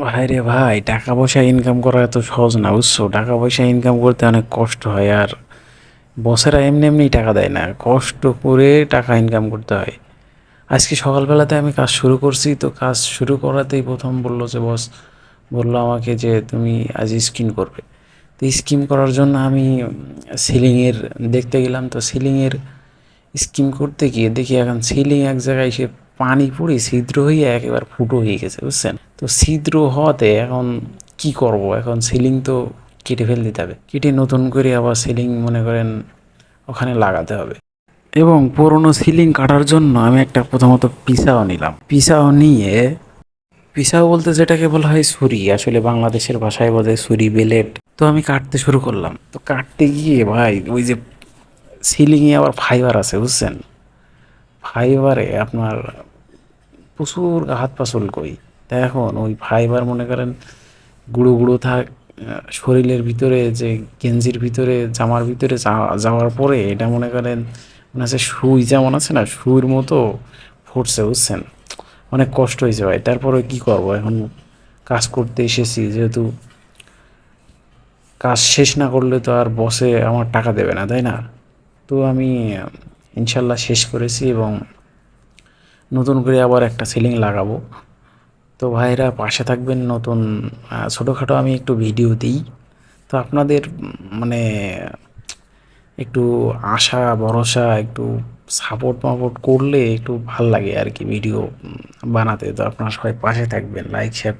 ভাই রে ভাই, টাকা পয়সা ইনকাম করা এত সহজ না, বুঝছো? টাকা পয়সা ইনকাম করতে অনেক কষ্ট হয়। আর বসেরা এমনি এমনি টাকা দেয় না, কষ্ট করে টাকা ইনকাম করতে হয়। আজকে সকালবেলাতে আমি কাজ শুরু করছি, তো কাজ শুরু করাতেই প্রথম বললো যে বস বললো আমাকে যে তুমি আজ স্কিন করবে। তো স্কিম করার জন্য আমি সিলিংয়ের দেখতে গেলাম। তো সিলিংয়ের স্কিম করতে গিয়ে দেখি এখন সিলিং এক জায়গায় সে পানি পড়ে ছিদ্র হয়ে একেবারে ফুটো হয়ে গেছে, বুঝছেন? তো ছিদ্র হওয়াতে এখন কি করব, এখন সিলিং তো কেটে ফেল দিতে হবে, কেটে নতুন করে আবার সিলিং মনে করেন ওখানে লাগাতে হবে। এবং পুরনো সিলিং কাটার জন্য আমি একটা প্রথমত পিসাও নিলাম। পিসাও নিয়ে, পিসাও বলতে যেটাকে বলা হয় ছুরি, আসলে বাংলাদেশের ভাষায় বলে ছুরি, বেলেট। তো আমি কাটতে শুরু করলাম। তো কাটতে গিয়ে ভাই ওই যে সিলিংয়ে আবার ফাইবার আছে, বুঝছেন? ফাইবারে আপনার প্রচুর হাত পা চুলকোই। তা এখন ওই ফাইবার মনে করেন গুঁড়ো গুঁড়ো থাক শরীরের ভিতরে, যে গেঞ্জির ভিতরে জামার ভিতরে যাওয়ার পরে এটা মনে করেন মনে হচ্ছে সুই, যেমন আছে না সুইয়ের মতো ফুটছে, বুঝছেন? অনেক কষ্ট হয়েছে ভাই। তারপরে কি করব এখন, কাজ করতে এসেছি যেহেতু, কাজ শেষ না করলে তো আর বসে আমার টাকা দেবে না, তাই না? তো আমি ইনশাল্লাহ শেষ করেছি এবং নতুন করে আবার একটা সিলিং লাগাবো। তো ভাইরা পাশে থাকবেন। নতুন ছোটোখাটো আমি একটু ভিডিও দিই, তো আপনাদের মানে একটু আশা ভরসা, একটু সাপোর্ট মাপোর্ট করলে একটু ভাল লাগে আর কি ভিডিও বানাতে। তো আপনারা সবাই পাশে থাকবেন, লাইক শেয়ার